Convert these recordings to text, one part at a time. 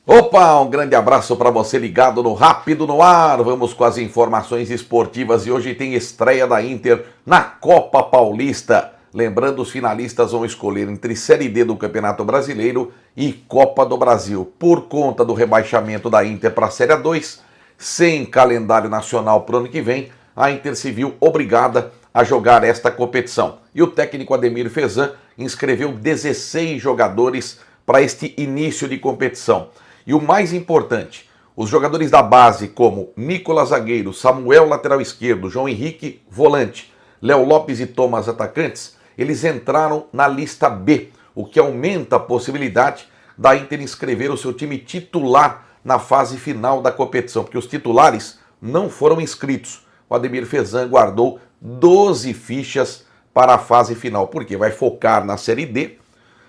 Opa, um grande abraço para você ligado no Rápido no Ar. Vamos com as informações esportivas e hoje tem estreia da Inter na Copa Paulista. Lembrando, os finalistas vão escolher entre Série D do Campeonato Brasileiro e Copa do Brasil. Por conta do rebaixamento da Inter para a Série A2, sem calendário nacional para o ano que vem, a Inter se viu obrigada a jogar esta competição. E o técnico Ademir Fezan inscreveu 16 jogadores para este início de competição. E o mais importante, os jogadores da base como Nicolas zagueiro, Samuel lateral esquerdo, João Henrique volante, Léo Lopes e Thomas atacantes, eles entraram na lista B, o que aumenta a possibilidade da Inter inscrever o seu time titular na fase final da competição, porque os titulares não foram inscritos. O Ademir Fezan guardou 12 fichas para a fase final, porque vai focar na Série D.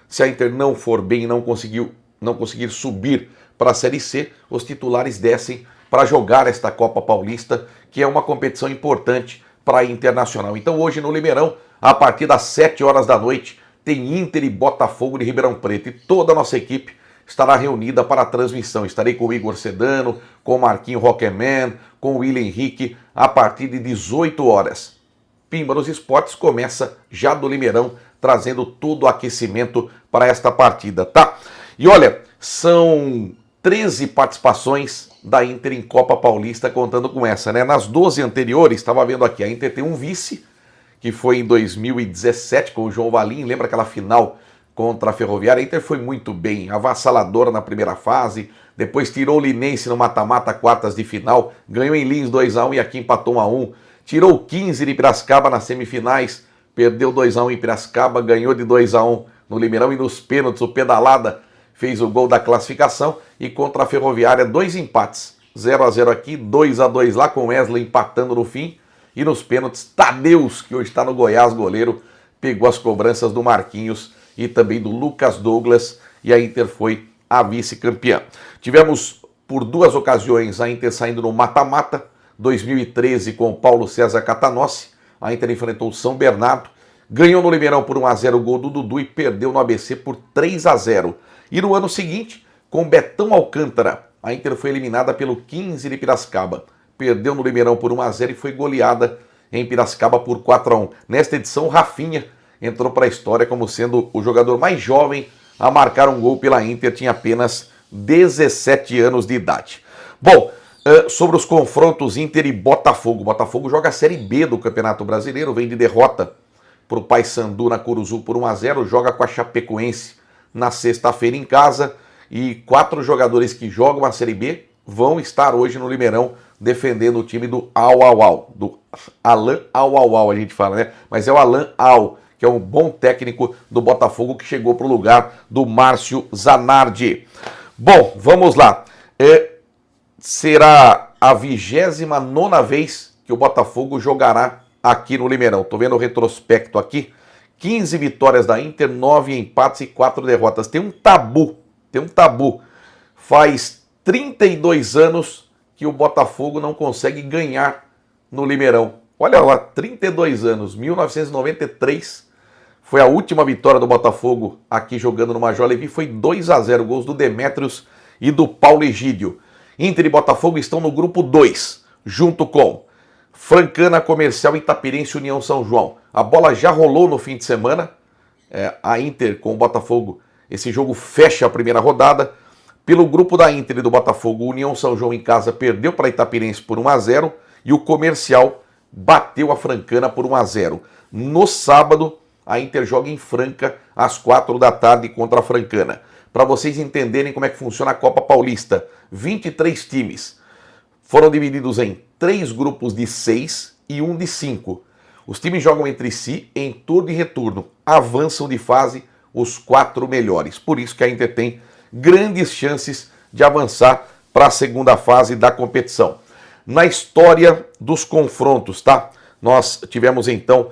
Se a Inter não for bem e não conseguir subir para a Série C, os titulares descem para jogar esta Copa Paulista, que é uma competição importante para a Internacional. Então hoje no Limeirão, a partir das 7 horas da noite, tem Inter e Botafogo de Ribeirão Preto. E toda a nossa equipe estará reunida para a transmissão. Estarei com o Igor Sedano, com o Marquinho Rockman, com o William Henrique, a partir de 18 horas. Pimba nos Esportes começa já do Limeirão, trazendo todo o aquecimento para esta partida, tá? E olha, são 13 participações da Inter em Copa Paulista, contando com essa, né? Nas 12 anteriores, estava vendo aqui, a Inter tem um vice, que foi em 2017 com o João Valim, lembra aquela final contra a Ferroviária? A Inter foi muito bem, avassaladora na primeira fase, depois tirou o Linense no mata-mata, quartas de final, ganhou em Lins 2-1 e aqui empatou 1-1, tirou o 15 de Piracicaba nas semifinais, perdeu 2-1 em Piracicaba, ganhou de 2-1 no Limeirão e nos pênaltis o Pedalada fez o gol da classificação e contra a Ferroviária 2 empates, 0-0 aqui, 2-2 lá com Wesley empatando no fim e nos pênaltis Tadeus, que hoje está no Goiás, goleiro, pegou as cobranças do Marquinhos e também do Lucas Douglas e a Inter foi a vice-campeã. Tivemos por 2 ocasiões a Inter saindo no mata-mata, 2013 com o Paulo César Catanossi, a Inter enfrentou o São Bernardo, ganhou no Limeirão por 1-0 o gol do Dudu e perdeu no ABC por 3-0. E no ano seguinte, com Betão Alcântara, a Inter foi eliminada pelo 15 de Piracicaba. Perdeu no Limeirão por 1-0 e foi goleada em Piracicaba por 4-1. Nesta edição, Rafinha entrou para a história como sendo o jogador mais jovem a marcar um gol pela Inter, tinha apenas 17 anos de idade. Bom, sobre os confrontos Inter e Botafogo. Botafogo joga a Série B do Campeonato Brasileiro, vem de derrota para o Paysandu na Curuzu por 1-0, joga com a Chapecoense na sexta-feira em casa e 4 jogadores que jogam a Série B vão estar hoje no Limeirão defendendo o time do Al-Awal, do Alan Al-Awal a gente fala, né? Mas é o Alan Al, que é um bom técnico do Botafogo que chegou para o lugar do Márcio Zanardi. Bom, vamos lá. Será a 29ª vez que o Botafogo jogará aqui no Limeirão. Estou vendo o retrospecto aqui. 15 vitórias da Inter, 9 empates e 4 derrotas. Tem um tabu. Faz 32 anos que o Botafogo não consegue ganhar no Limeirão. Olha lá, 32 anos. 1993 foi a última vitória do Botafogo aqui jogando no Major Levi. Foi 2-0, gols do Demétrios e do Paulo Egídio. Inter e Botafogo estão no grupo 2, junto com Francana, Comercial, Itapirense e União São João. A bola já rolou no fim de semana. A Inter com o Botafogo, esse jogo fecha a primeira rodada. Pelo grupo da Inter e do Botafogo, União São João em casa perdeu para Itapirense por 1-0 e o Comercial bateu a Francana por 1-0. No sábado, a Inter joga em Franca às 4 da tarde contra a Francana. Para vocês entenderem como é que funciona a Copa Paulista, 23 times foram divididos em 3 grupos de 6 e 1 de 5. Os times jogam entre si em turno e retorno. Avançam de fase os 4 melhores. Por isso que a Inter tem grandes chances de avançar para a segunda fase da competição. Na história dos confrontos, tá? Nós tivemos então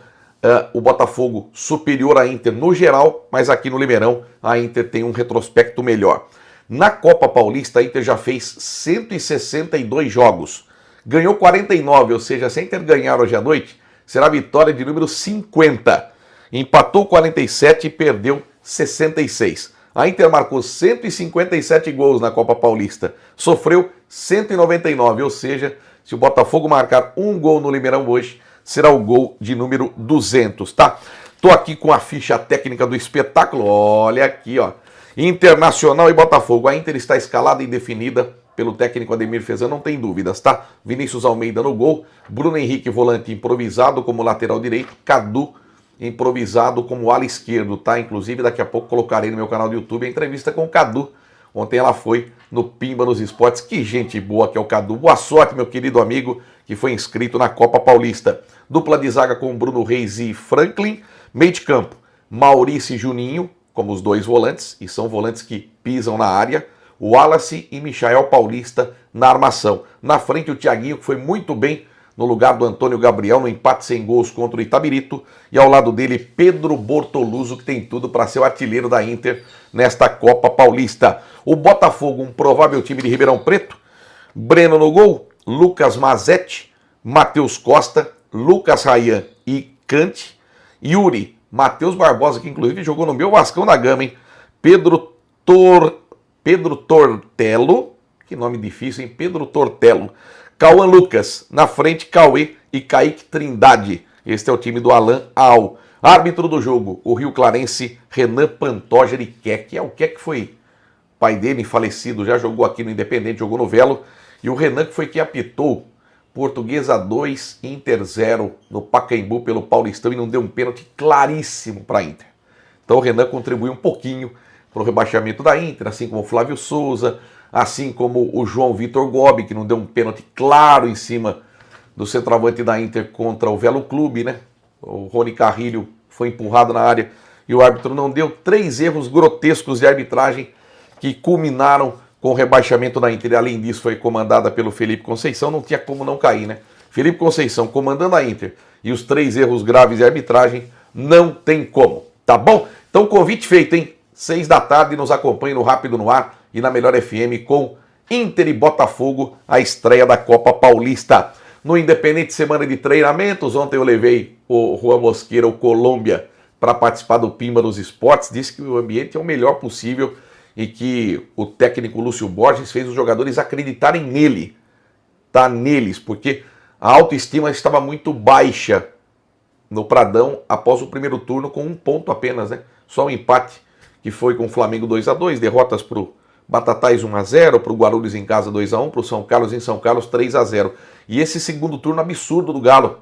o Botafogo superior à Inter no geral, mas aqui no Limeirão a Inter tem um retrospecto melhor. Na Copa Paulista, a Inter já fez 162 jogos, ganhou 49, ou seja, se a Inter ganhar hoje à noite, será a vitória de número 50. Empatou 47 e perdeu 66. A Inter marcou 157 gols na Copa Paulista, sofreu 199, ou seja, se o Botafogo marcar um gol no Limeirão hoje, será o gol de número 200, tá? Tô aqui com a ficha técnica do espetáculo, olha aqui, ó. Internacional e Botafogo, a Inter está escalada e definida pelo técnico Ademir Fezan, não tem dúvidas, tá? Vinícius Almeida no gol, Bruno Henrique volante improvisado como lateral direito, Cadu improvisado como ala esquerdo, tá? Inclusive daqui a pouco colocarei no meu canal do YouTube a entrevista com o Cadu. Ontem ela foi no Pimba nos Esportes. Que gente boa que é o Cadu. Boa sorte, meu querido amigo, que foi inscrito na Copa Paulista. Dupla de zaga com Bruno Reis e Franklin. Meio de campo, Maurício e Juninho, como os dois volantes, e são volantes que pisam na área. O Wallace e Michael Paulista na armação. Na frente o Thiaguinho, que foi muito bem no lugar do Antônio Gabriel, no empate sem gols contra o Itabirito. E ao lado dele, Pedro Bortoluso, que tem tudo para ser o artilheiro da Inter nesta Copa Paulista. O Botafogo, um provável time de Ribeirão Preto. Breno no gol, Lucas Mazetti, Matheus Costa, Lucas Rayan e Cante. Yuri, Matheus Barbosa, que inclusive jogou no meu Vascão da Gama, hein? Pedro Tortello, que nome difícil, hein? Pedro Tortello. Cauã Lucas, na frente Cauê e Kaique Trindade. Este é o time do Alan Al. Árbitro do jogo, o Rio Clarense Renan Pantoja de Keck. O Keck foi pai dele, falecido, já jogou aqui no Independente, jogou no Velo. E o Renan que foi quem apitou Portuguesa 2, Inter 0 no Pacaembu pelo Paulistão e não deu um pênalti claríssimo para a Inter. Então o Renan contribuiu um pouquinho para o rebaixamento da Inter, assim como o Flávio Souza, assim como o João Vitor Gobi, que não deu um pênalti claro em cima do centroavante da Inter contra o Velo Clube, né? O Rony Carrilho foi empurrado na área e o árbitro não deu. 3 erros grotescos de arbitragem que culminaram com o rebaixamento da Inter. E além disso, foi comandada pelo Felipe Conceição, não tinha como não cair, né? Felipe Conceição comandando a Inter e os 3 erros graves de arbitragem, não tem como, tá bom? Então convite feito, hein? 6 da tarde, nos acompanhe no Rápido no Ar e na Melhor FM com Inter e Botafogo, a estreia da Copa Paulista. No Independente, semana de treinamentos, ontem eu levei o Juan Mosqueira, o Colômbia, para participar do Pimba nos Esportes, disse que o ambiente é o melhor possível e que o técnico Lúcio Borges fez os jogadores acreditarem nele, tá? Neles, porque a autoestima estava muito baixa no Pradão após o primeiro turno com 1 ponto apenas, né? Só um empate que foi com o Flamengo 2-2, derrotas para o Batatais 1-0, para o Guarulhos em casa 2-1, para o São Carlos em São Carlos 3-0. E esse segundo turno absurdo do Galo.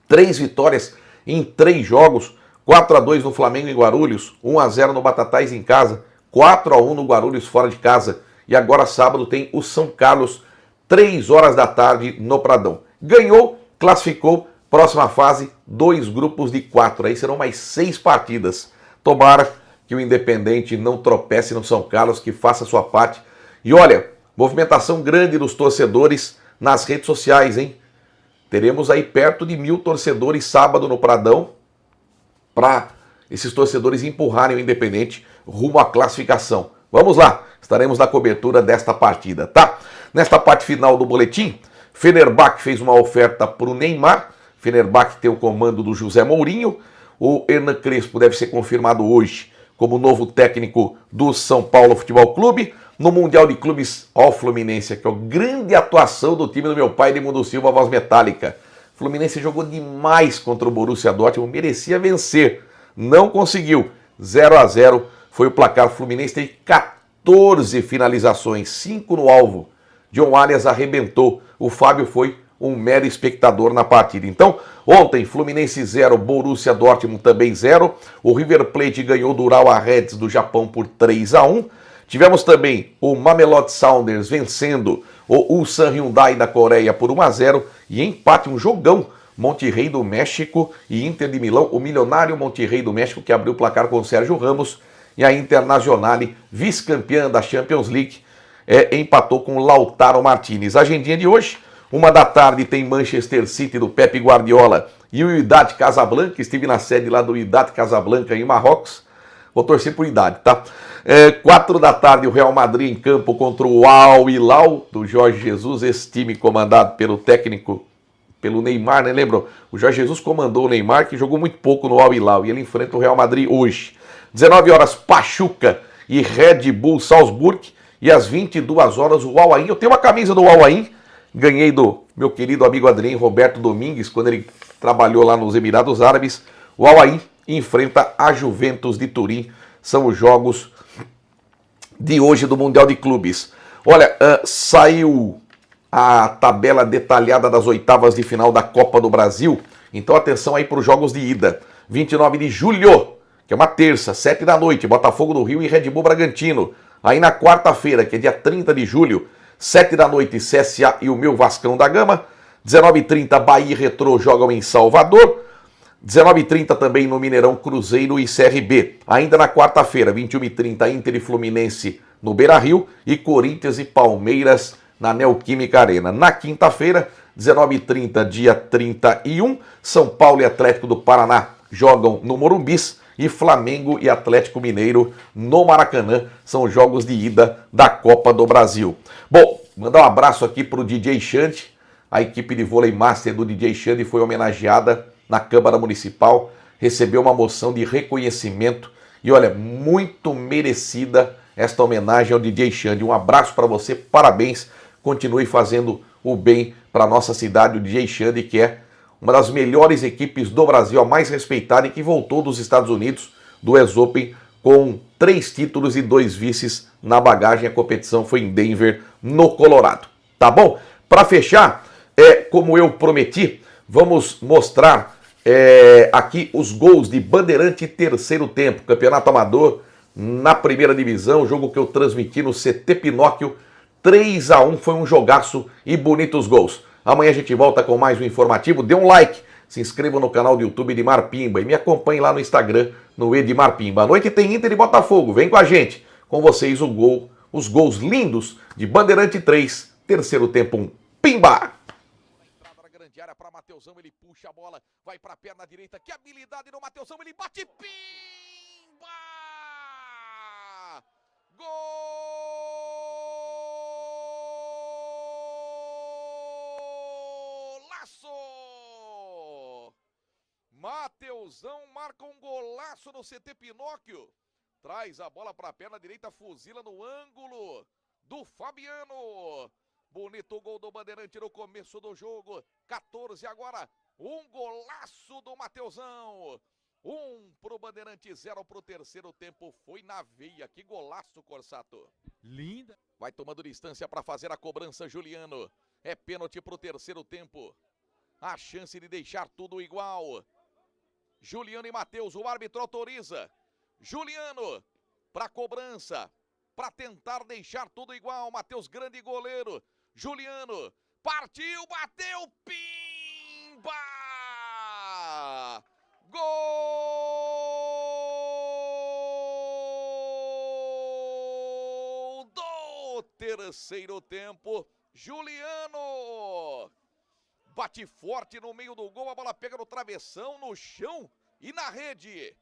3 vitórias em 3 jogos, 4-2 no Flamengo em Guarulhos, 1-0 no Batatais em casa, 4-1 no Guarulhos fora de casa. E agora sábado tem o São Carlos, 3 horas da tarde no Pradão. Ganhou, classificou, próxima fase, 2 grupos de 4. Aí serão mais 6 partidas. Tomara que o Independente não tropece no São Carlos, que faça a sua parte. E olha, movimentação grande dos torcedores nas redes sociais, hein? Teremos aí perto de 1000 torcedores sábado no Pradão para esses torcedores empurrarem o Independente rumo à classificação. Vamos lá, estaremos na cobertura desta partida, tá? Nesta parte final do boletim, Fenerbahçe fez uma oferta para o Neymar. Fenerbahçe tem o comando do José Mourinho. O Hernan Crespo deve ser confirmado hoje como novo técnico do São Paulo Futebol Clube. No Mundial de Clubes, ó, o Fluminense, que é a grande atuação do time do meu pai, Edmundo Silva, voz metálica. O Fluminense jogou demais contra o Borussia Dortmund, merecia vencer, não conseguiu. 0-0 foi o placar. O Fluminense teve 14 finalizações, 5 no alvo. John Arias arrebentou, o Fábio foi um mero espectador na partida. Então, ontem, Fluminense 0, Borussia Dortmund também 0. O River Plate ganhou do Urawa Reds do Japão por 3-1. Tivemos também o Mamelodi Sundowns vencendo o Ulsan Hyundai da Coreia por 1-0. E empate, um jogão, Monterrey do México e Inter de Milão. O milionário Monterrey do México que abriu o placar com o Sérgio Ramos. E a Internazionale, vice-campeã da Champions League, empatou com o Lautaro Martinez. A agendinha de hoje: 1 da tarde tem Manchester City do Pepe Guardiola e o Wydad Casablanca. Estive na sede lá do Wydad Casablanca em Marrocos. Vou torcer por Wydad, tá? 4 da tarde o Real Madrid em campo contra o Al Hilal do Jorge Jesus. Esse time comandado pelo técnico, pelo Neymar, né? Lembram? O Jorge Jesus comandou o Neymar, que jogou muito pouco no Al Hilal. E ele enfrenta o Real Madrid hoje. 19 horas, Pachuca e Red Bull Salzburg. E às 22 horas o Al Ain. Eu tenho uma camisa do Al Ain, ganhei do meu querido amigo Adrien Roberto Domingues, quando ele trabalhou lá nos Emirados Árabes. O Al Ain enfrenta a Juventus de Turim. São os jogos de hoje do Mundial de Clubes. Olha, saiu a tabela detalhada das oitavas de final da Copa do Brasil. Então atenção aí para os jogos de ida. 29 de julho, que é uma terça, 7 da noite, Botafogo do Rio e Red Bull Bragantino. Aí na quarta-feira, que é dia 30 de julho, 7 da noite, CSA e o meu Vascão da Gama. 19h30, Bahia e Retrô jogam em Salvador. 19h30 também no Mineirão, Cruzeiro e CRB. Ainda na quarta-feira, 21h30, Inter e Fluminense no Beira-Rio e Corinthians e Palmeiras na Neoquímica Arena. Na quinta-feira, 19h30, dia 31, São Paulo e Atlético do Paraná jogam no Morumbis e Flamengo e Atlético Mineiro no Maracanã. São jogos de ida da Copa do Brasil. Bom, mandar um abraço aqui para o DJ Xande. A equipe de vôlei master do DJ Xande foi homenageada na Câmara Municipal, recebeu uma moção de reconhecimento e olha, muito merecida esta homenagem ao DJ Xande. Um abraço para você, parabéns, continue fazendo o bem para a nossa cidade, o DJ Xande, que é uma das melhores equipes do Brasil, a mais respeitada e que voltou dos Estados Unidos, do US Open, com 3 títulos e 2 vices na bagagem. A competição foi em Denver, no Colorado. Tá bom? Para fechar, como eu prometi, vamos mostrar aqui os gols de Bandeirante terceiro tempo. Campeonato Amador na primeira divisão, jogo que eu transmiti no CT Pinóquio. 3-1, foi um jogaço e bonitos gols. Amanhã a gente volta com mais um informativo. Dê um like, se inscreva no canal do YouTube Edmar Pimba e me acompanhe lá no Instagram, no Edmar Pimba. À noite tem Inter e Botafogo, vem com a gente. Com vocês os gols lindos de Bandeirante 3, terceiro tempo 1. Pimba! Grande área para Mateusão, ele puxa a bola, vai para a perna direita, que habilidade no Mateusão, ele bate, pimba! Golaço! Mateusão marca um golaço no CT Pinóquio, traz a bola para a perna direita, fuzila no ângulo do Fabiano. Bonito gol do Bandeirante no começo do jogo. 14 agora. Um golaço do Mateusão. 1 pro Bandeirante, 0 pro terceiro tempo. Foi na veia. Que golaço, Corsato. Linda. Vai tomando distância para fazer a cobrança, Juliano. É pênalti pro terceiro tempo. A chance de deixar tudo igual. Juliano e Matheus, o árbitro autoriza. Juliano para cobrança, para tentar deixar tudo igual. Matheus, grande goleiro. Juliano, partiu, bateu, pimba! Gol do terceiro tempo, Juliano! Bate forte no meio do gol, a bola pega no travessão, no chão e na rede.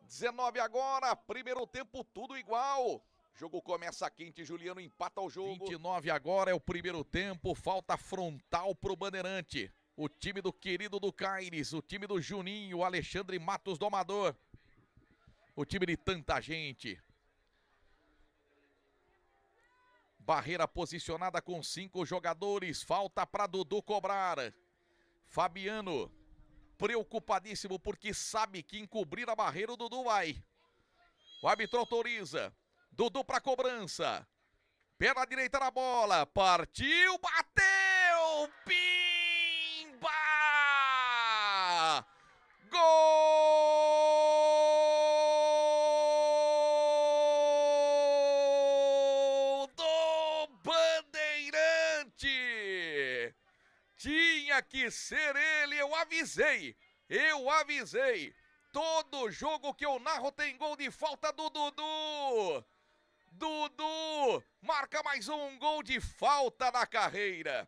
19 agora, primeiro tempo tudo igual. Jogo começa quente, Juliano empata o jogo. 29 agora é o primeiro tempo, falta frontal pro Bandeirante. O time do querido do Caires, o time do Juninho, o Alexandre Matos do Amador. O time de tanta gente. Barreira posicionada com 5 jogadores, falta para Dudu cobrar. Fabiano, preocupadíssimo porque sabe que encobrir a barreira o Dudu vai. O árbitro autoriza. Dudu para cobrança. Perna direita na bola. Partiu, bateu. Pimba! Gol do Bandeirante. Tinha que ser ele, eu avisei. Todo jogo que eu narro tem gol de falta do Dudu. Dudu marca mais um gol de falta na carreira.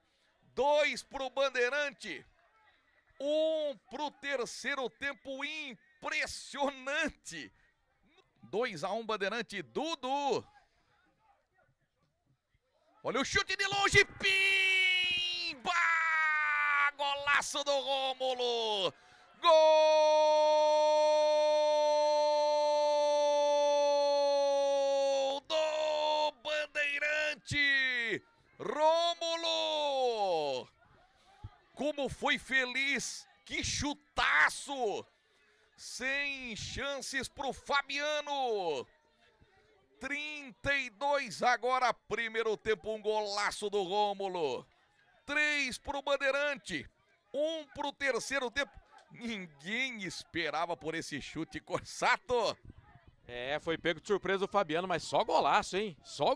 2 pro Bandeirante. 1 pro terceiro tempo, impressionante. 2-1 Bandeirante, Dudu. Olha o chute de longe, pimba! Golaço do Rômulo. Gol Bandeirante. Rômulo! Como foi feliz! Que chutaço! Sem chances pro Fabiano. 32 agora, primeiro tempo, um golaço do Rômulo. 3 pro Bandeirante, 1 pro terceiro tempo. Ninguém esperava por esse chute, Corsato. Foi pego de surpresa o Fabiano, mas só golaço, hein? Só